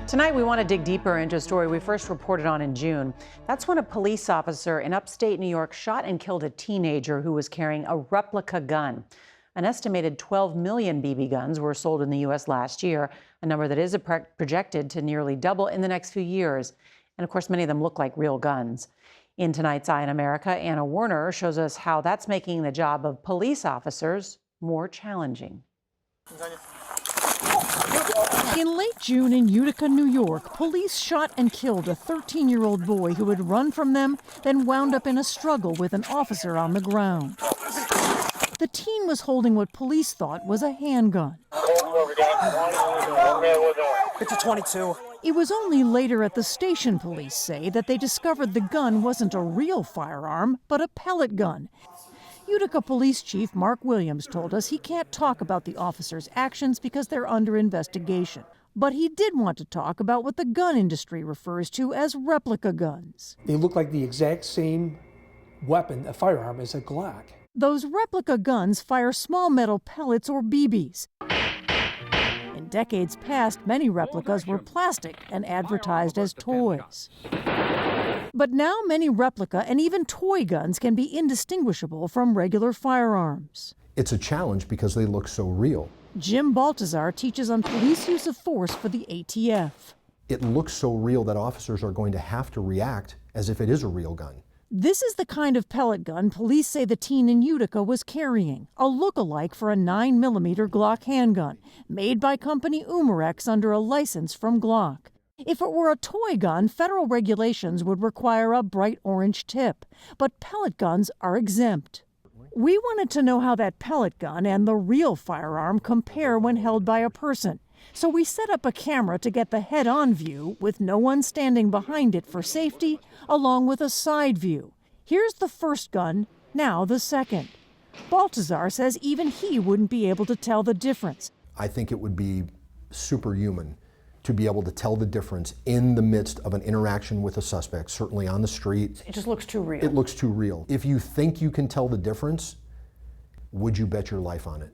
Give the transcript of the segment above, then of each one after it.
Tonight, we want to dig deeper into a story we first reported on in June. That's when a police officer in upstate New York shot and killed a teenager who was carrying a replica gun. An estimated 12 million BB guns were sold in the U.S. last year, a number that is projected to nearly double in the next few years. And of course, many of them look like real guns. In tonight's Eye on America, Anna Werner shows us how that's making the job of police officers more challenging. In late June in Utica, New York, police shot and killed a 13-year-old boy who had run from them, then wound up in a struggle with an officer on the ground. The teen was holding what police thought was a handgun. It's a .22. It was only later at the station, police say, that they discovered the gun wasn't a real firearm, but a pellet gun. Utica Police Chief Mark Williams told us he can't talk about the officer's actions because they're under investigation. But he did want to talk about what the gun industry refers to as replica guns. They look like the exact same weapon, a firearm, as a Glock. Those replica guns fire small metal pellets or BBs. In decades past, many replicas were plastic and advertised as toys. But now many replica and even toy guns can be indistinguishable from regular firearms. It's a challenge because they look so real. Jim Baltazar teaches on police use of force for the ATF. It looks so real that officers are going to have to react as if it is a real gun. This is the kind of pellet gun police say the teen in Utica was carrying, a look-alike for a 9mm Glock handgun, made by company Umarex under a license from Glock. If it were a toy gun, federal regulations would require a bright orange tip, but pellet guns are exempt. We wanted to know how that pellet gun and the real firearm compare when held by a person. So we set up a camera to get the head-on view with no one standing behind it for safety, along with a side view. Here's the first gun, now the second. Baltazar says even he wouldn't be able to tell the difference. I think it would be superhuman to be able to tell the difference in the midst of an interaction with a suspect, certainly on the street. It just looks too real. It looks too real. If you think you can tell the difference, would you bet your life on it?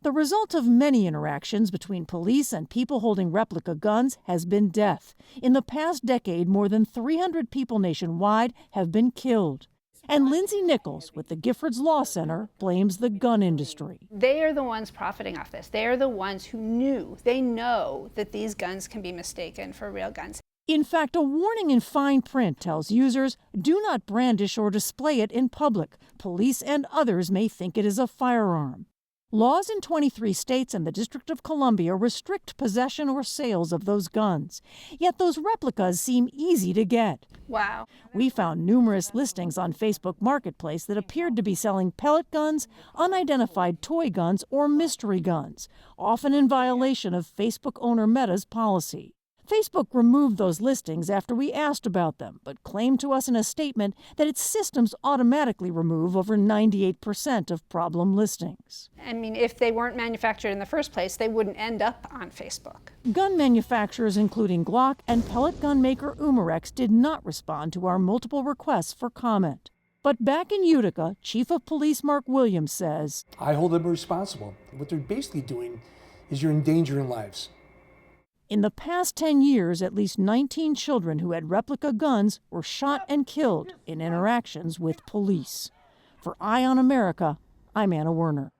The result of many interactions between police and people holding replica guns has been death. In the past decade, more than 300 people nationwide have been killed. And Lindsay Nichols with the Giffords Law Center blames the gun industry. They are the ones profiting off this. They are the ones who they know that these guns can be mistaken for real guns. In fact, a warning in fine print tells users, do not brandish or display it in public. Police and others may think it is a firearm. Laws in 23 states and the District of Columbia restrict possession or sales of those guns. Yet those replicas seem easy to get. Wow. We found numerous listings on Facebook Marketplace that appeared to be selling pellet guns, unidentified toy guns, or mystery guns, often in violation of Facebook owner Meta's policy. Facebook removed those listings after we asked about them, but claimed to us in a statement that its systems automatically remove over 98% of problem listings. I mean, if they weren't manufactured in the first place, they wouldn't end up on Facebook. Gun manufacturers, including Glock and pellet gun maker Umarex, did not respond to our multiple requests for comment. But back in Utica, Chief of Police Mark Williams says, I hold them responsible. What they're basically doing is you're endangering lives. In the past 10 years, at least 19 children who had replica guns were shot and killed in interactions with police. For Eye on America, I'm Anna Werner.